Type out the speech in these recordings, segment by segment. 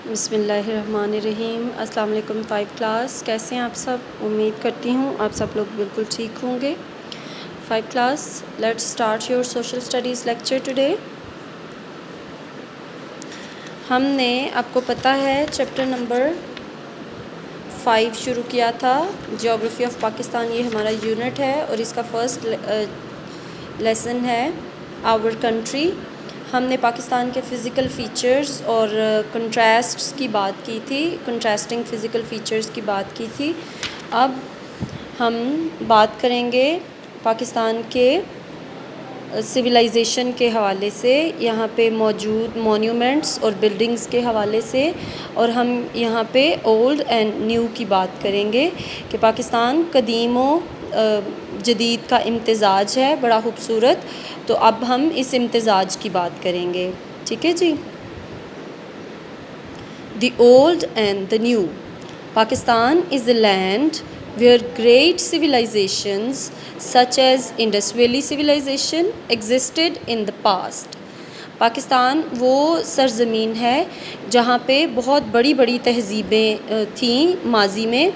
بسم اللہ الرحمن الرحیم۔ السلام علیکم 5 کلاس، کیسے ہیں آپ سب؟ امید کرتی ہوں آپ سب لوگ بالکل ٹھیک ہوں گے۔ 5 class, let's start your social studies lecture today. ہم نے آپ کو پتہ ہے چیپٹر نمبر 5 شروع کیا تھا، جیوگرافی آف پاکستان، یہ ہمارا یونٹ ہے اور اس کا فرسٹ لیسن ہے آور کنٹری۔ ہم نے پاکستان کے فزیکل فیچرز اور کنٹراسٹس کی بات کی تھی، کنٹراسٹنگ فزیکل فیچرز کی بات کی تھی۔ اب ہم بات کریں گے پاکستان کے سویلائزیشن کے حوالے سے، یہاں پہ موجود مونیومنٹس اور بلڈنگز کے حوالے سے، اور ہم یہاں پہ اولڈ اینڈ نیو کی بات کریں گے کہ پاکستان قدیم و جدید کا امتزاج ہے، بڑا خوبصورت۔ تو اب ہم اس امتزاج کی بات کریں گے، ٹھیک ہے جی۔ The old and the new. Pakistan is a land where great civilizations such as Indus Valley civilization existed in the past۔ Pakistan وہ سرزمین ہے جہاں پہ بہت بڑی بڑی تہذیبیں تھیں ماضی میں،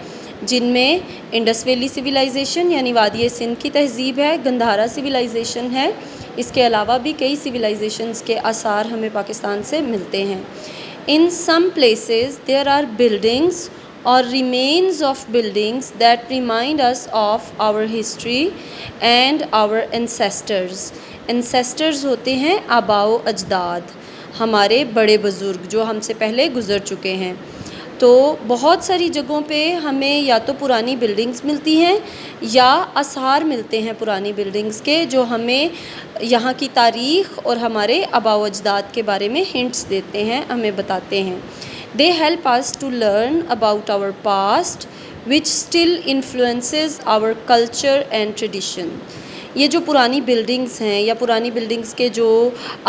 جن میں انڈس ویلی سویلائزیشن یعنی وادی سندھ کی تہذیب ہے، گندھارا سویلائزیشن ہے، اس کے علاوہ بھی کئی سویلائزیشنز کے آثار ہمیں پاکستان سے ملتے ہیں۔ In some places there are buildings or remains of buildings that remind us of our history and our ancestors۔ ancestors ہوتے ہیں آباء و اجداد، ہمارے بڑے بزرگ جو ہم سے پہلے گزر چکے ہیں۔ تو بہت ساری جگہوں پہ ہمیں یا تو پرانی بلڈنگز ملتی ہیں یا آثار ملتے ہیں پرانی بلڈنگز کے، جو ہمیں یہاں کی تاریخ اور ہمارے آباء و اجداد کے بارے میں ہنٹس دیتے ہیں، ہمیں بتاتے ہیں۔ They help us to learn about our past which still influences our culture and tradition۔ یہ جو پرانی بلڈنگز ہیں یا پرانی بلڈنگز کے جو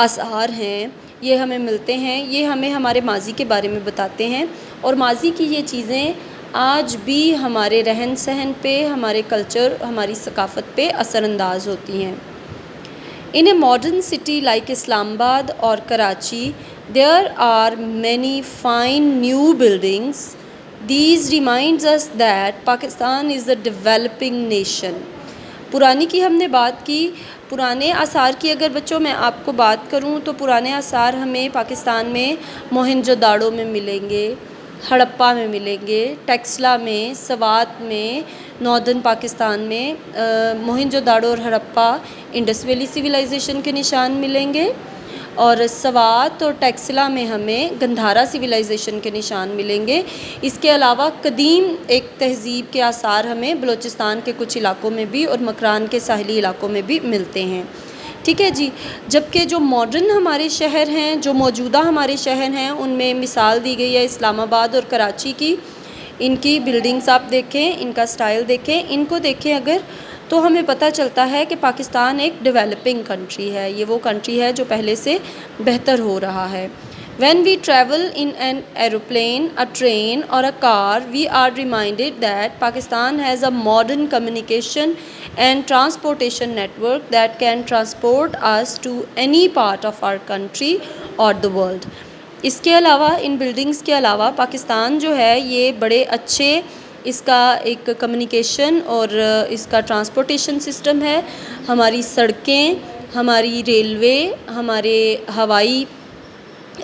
آثار ہیں یہ ہمیں ملتے ہیں، یہ ہمیں ہمارے ماضی کے بارے میں بتاتے ہیں، اور ماضی کی یہ چیزیں آج بھی ہمارے رہن سہن پہ، ہمارے کلچر، ہماری ثقافت پہ اثر انداز ہوتی ہیں۔ In a modern city like Islam Abad or Karachi, there are many fine new buildings. These reminds us that Pakistan is a developing nation۔ پرانی کی ہم نے بات کی، پرانے آثار کی اگر بچوں میں آپ کو بات کروں تو پرانے آثار ہمیں پاکستان میں موہنجو داڑو میں ملیں گے، ہڑپا میں ملیں گے، ٹیکسلا میں، سوات میں، ناردرن پاکستان میں موہنجو داڑو اور ہڑپا انڈس ویلی سویلائزیشن کے نشان ملیں گے، اور سوات اور ٹیکسلا میں ہمیں گندھارا سویلائزیشن کے نشان ملیں گے۔ اس کے علاوہ قدیم ایک تہذیب کے آثار ہمیں بلوچستان کے کچھ علاقوں میں بھی اور مکران کے ساحلی علاقوں میں بھی ملتے ہیں، ٹھیک ہے جی۔ جبکہ جو ماڈرن ہمارے شہر ہیں، جو موجودہ ہمارے شہر ہیں، ان میں مثال دی گئی ہے اسلام آباد اور کراچی کی۔ ان کی بلڈنگز آپ دیکھیں، ان کا سٹائل دیکھیں، ان کو دیکھیں اگر، تو ہمیں پتہ چلتا ہے کہ پاکستان ایک ڈیولپنگ کنٹری ہے، یہ وہ کنٹری ہے جو پہلے سے بہتر ہو رہا ہے۔ When we travel in an aeroplane, a train or a car, we are reminded that Pakistan has a modern communication and transportation network that can transport us to any part of our country or the world۔ اس کے علاوہ، ان buildings کے علاوہ پاکستان جو ہے یہ بڑے اچھے اس کا ایک کمیونیکیشن اور اس کا ٹرانسپورٹیشن سسٹم ہے، ہماری سڑکیں، ہماری ریلوے، ہمارے ہوائی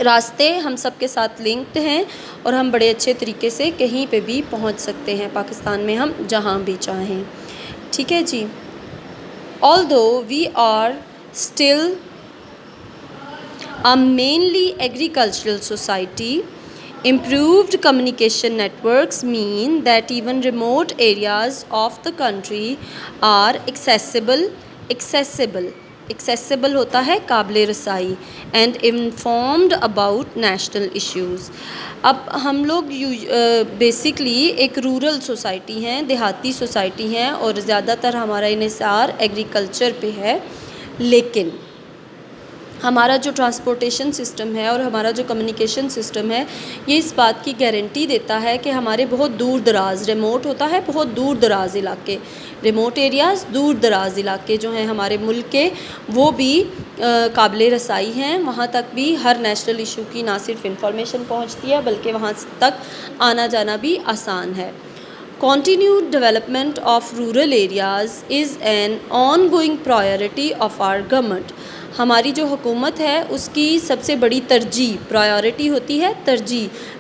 راستے ہم سب کے ساتھ لنکڈ ہیں، اور ہم بڑے اچھے طریقے سے کہیں پہ بھی پہنچ سکتے ہیں پاکستان میں، ہم جہاں بھی چاہیں، ٹھیک ہے جی۔ Although we are still a mainly agricultural society, improved communication networks mean that even remote areas of the country are accessible ہوتا ہے قابل رسائی، and informed about national issues۔ اب ہم لوگ بیسکلی ایک رورل سوسائٹی ہیں، دیہاتی سوسائٹی ہیں، اور زیادہ تر ہمارا انحصار ایگریکلچر پہ ہے، لیکن ہمارا جو ٹرانسپورٹیشن سسٹم ہے اور ہمارا جو کمیونیکیشن سسٹم ہے یہ اس بات کی گارنٹی دیتا ہے کہ ہمارے بہت دور دراز، ریموٹ ہوتا ہے بہت دور دراز علاقے، ریموٹ ایریاز، دور دراز علاقے جو ہیں ہمارے ملک کے، وہ بھی قابل رسائی ہیں، وہاں تک بھی ہر نیشنل ایشو کی نہ صرف انفارمیشن پہنچتی ہے بلکہ وہاں تک آنا جانا بھی آسان ہے۔ Continued development of rural areas is an ongoing priority of our government۔ ہماری جو حکومت ہے اس کی سب سے بڑی ترجیح، پرائیورٹی ہوتی ہے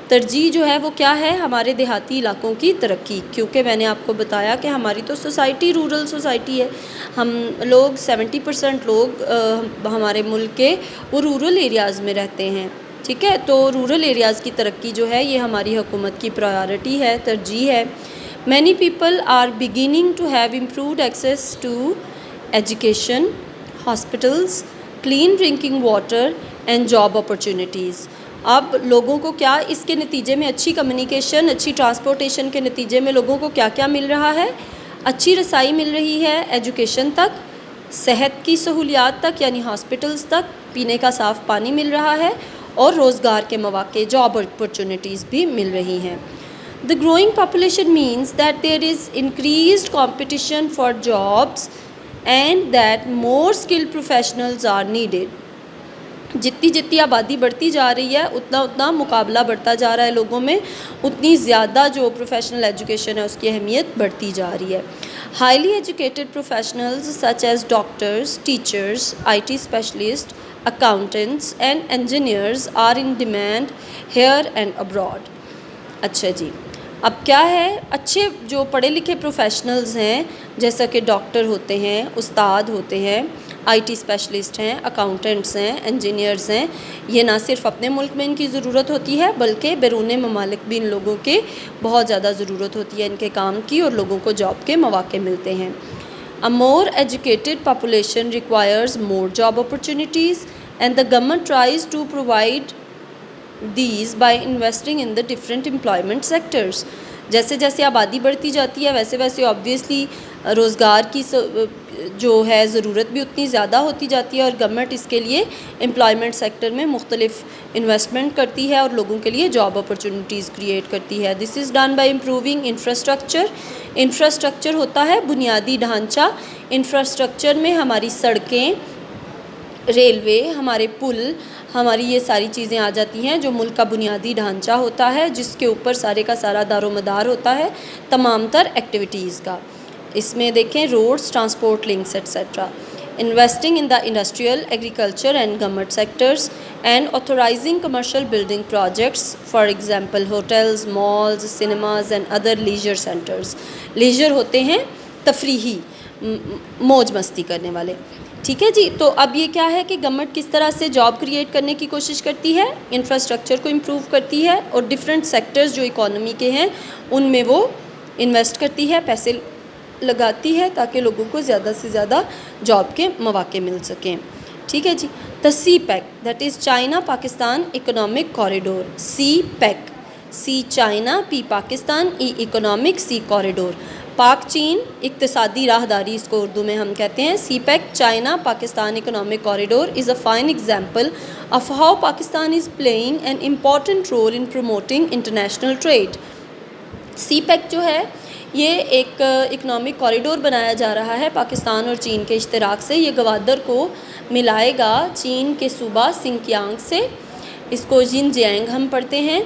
ترجیح جو ہے وہ کیا ہے؟ ہمارے دیہاتی علاقوں کی ترقی، کیونکہ میں نے آپ کو بتایا کہ ہماری تو سوسائٹی رورل سوسائٹی ہے، ہم لوگ 70% لوگ ہمارے ملک کے وہ رورل ایریاز میں رہتے ہیں، ٹھیک ہے؟ تو رورل ایریاز کی ترقی جو ہے یہ ہماری حکومت کی پرائیورٹی ہے، ترجیح ہے۔ Many people are beginning to have improved access to education, hospitals, clean drinking water and job opportunities۔ اب لوگوں کو کیا اس کے نتیجے میں اچھی کمیونیکیشن، اچھی ٹرانسپورٹیشن کے نتیجے میں لوگوں کو کیا کیا مل رہا ہے؟ اچھی رسائی مل رہی ہے ایجوکیشن تک، صحت کی سہولیات تک یعنی ہاسپٹلز تک، پینے کا صاف پانی مل رہا ہے اور روزگار کے مواقع، جاب اپرچونیٹیز بھی مل رہی ہیں۔ The growing population means that there is increased competition for jobs and that more skilled professionals are needed۔ جتنی آبادی بڑھتی جا رہی ہے اتنا مقابلہ بڑھتا جا رہا ہے لوگوں میں، اتنی زیادہ جو پروفیشنل ایجوکیشن ہے اس کی اہمیت بڑھتی جا رہی ہے۔ Highly educated professionals such as doctors, teachers, IT specialists, accountants and engineers are in demand here and abroad۔ اچھا جی، اب کیا ہے؟ اچھے جو پڑھے لکھے پروفیشنلز ہیں جیسا کہ ڈاکٹر ہوتے ہیں، استاد ہوتے ہیں، IT اسپیشلسٹ ہیں، اکاؤنٹنٹس ہیں، انجینئرز ہیں، یہ نہ صرف اپنے ملک میں ان کی ضرورت ہوتی ہے بلکہ بیرون ممالک بھی ان لوگوں کے بہت زیادہ ضرورت ہوتی ہے ان کے کام کی، اور لوگوں کو جاب کے مواقع ملتے ہیں۔ A more educated population requires more job opportunities and the government tries to provide these by investing in the different employment sectors۔ جیسے جیسے آبادی بڑھتی جاتی ہے ویسے ویسے آبویسلی روزگار کی جو ہے ضرورت بھی اتنی زیادہ ہوتی جاتی ہے، اور گورنمنٹ اس کے لیے امپلائمنٹ سیکٹر میں مختلف انویسٹمنٹ کرتی ہے اور لوگوں کے لیے جاب اپرچونیٹیز کریٹ کرتی ہے۔ This is done by improving infrastructure. Infrastructure ہوتا ہے بنیادی ڈھانچہ، انفراسٹرکچر میں ہماری سڑکیں، ریلوے، ہمارے پل، ہماری یہ ساری چیزیں آ جاتی ہیں جو ملک کا بنیادی ڈھانچہ ہوتا ہے، جس کے اوپر سارے کا سارا دار و مدار ہوتا ہے تمام تر ایکٹیویٹیز کا۔ اس میں دیکھیں roads, transport links etcetera. Investing in the industrial, agriculture and government sectors and authorising commercial building projects, for example hotels, malls, cinemas and other leisure centres. Leisure ہوتے ہیں تفریحی، موج مستی کرنے والے، ٹھیک ہے جی۔ تو اب یہ کیا ہے کہ گورنمنٹ کس طرح سے جاب کریٹ کرنے کی کوشش کرتی ہے؟ انفراسٹرکچر کو امپروو کرتی ہے اور ڈفرینٹ سیکٹرز جو اکانومی کے ہیں ان میں وہ انویسٹ کرتی ہے، پیسے لگاتی ہے تاکہ لوگوں کو زیادہ سے زیادہ جاب کے مواقع مل سکیں، ٹھیک ہے جی۔ The CPEC, that is China Pakistan economic corridor. CPEC, C China, P Pakistan, E economic, C corridor. پاک چین اقتصادی راہداری اس کو اردو میں ہم کہتے ہیں۔ CPEC China Pakistan economic corridor is a fine example of how Pakistan is playing an important role in promoting international trade. CPEC جو ہے یہ ایک اکنامک کوریڈور بنایا جا رہا ہے پاکستان اور چین کے اشتراک سے۔ یہ گوادر کو ملائے گا چین کے صوبہ سنکیانگ سے، اس کو ژینجیانگ ہم پڑھتے ہیں،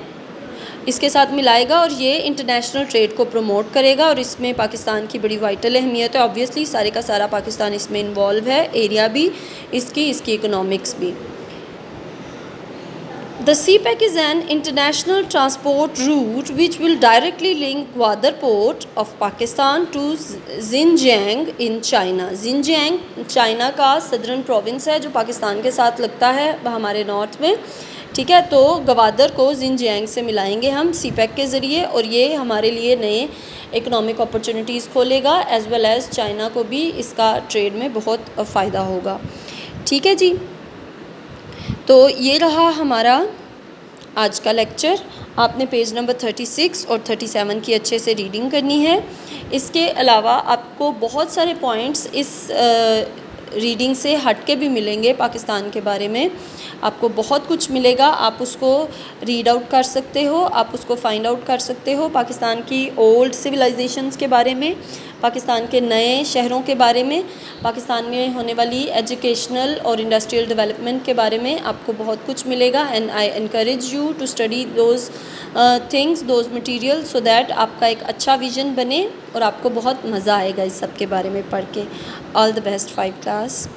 اس کے ساتھ ملائے گا اور یہ انٹرنیشنل ٹریڈ کو پروموٹ کرے گا، اور اس میں پاکستان کی بڑی وائٹل اہمیت ہے۔ آبویسلی سارے کا سارا پاکستان اس میں انوالو ہے، ایریا بھی اس کی اکنامکس بھی۔ The CPEC is an international transport route which will directly link Gwadar port of Pakistan to Xinjiang in China۔ Xinjiang China کا صدرن پروونس ہے جو پاکستان کے ساتھ لگتا ہے ہمارے نارتھ میں، ٹھیک ہے۔ تو گوادر کو زنجیانگ سے ملائیں گے ہم سی پیک کے ذریعے، اور یہ ہمارے لیے نئے اکنامک اپرچونیٹیز کھولے گا، ایز ویل ایز چائنا کو بھی اس کا ٹریڈ میں بہت فائدہ ہوگا، ٹھیک ہے جی۔ تو یہ رہا ہمارا آج کا لیکچر۔ آپ نے پیج نمبر 36 اور 37 کی اچھے سے ریڈنگ کرنی ہے۔ اس کے علاوہ آپ کو بہت سارے پوائنٹس اس ریڈنگ سے ہٹ کے بھی ملیں گے پاکستان کے بارے میں. آپ کو بہت کچھ ملے گا. آپ اس کو ریڈ آؤٹ کر سکتے ہو, آپ اس کو فائنڈ آؤٹ کر سکتے ہو پاکستان کی اولڈ سویلائزیشنس کے بارے میں, پاکستان کے نئے شہروں کے بارے میں, پاکستان میں ہونے والی ایجوکیشنل اور انڈسٹریل ڈیولپمنٹ کے بارے میں آپ کو بہت کچھ ملے گا. And I encourage you to study those things, those material, so that آپ کا ایک اچھا ویژن بنے اور آپ کو بہت مزہ آئے گا اس سب کے بارے میں پڑھ کے. آل دا بیسٹ 5 کلاس.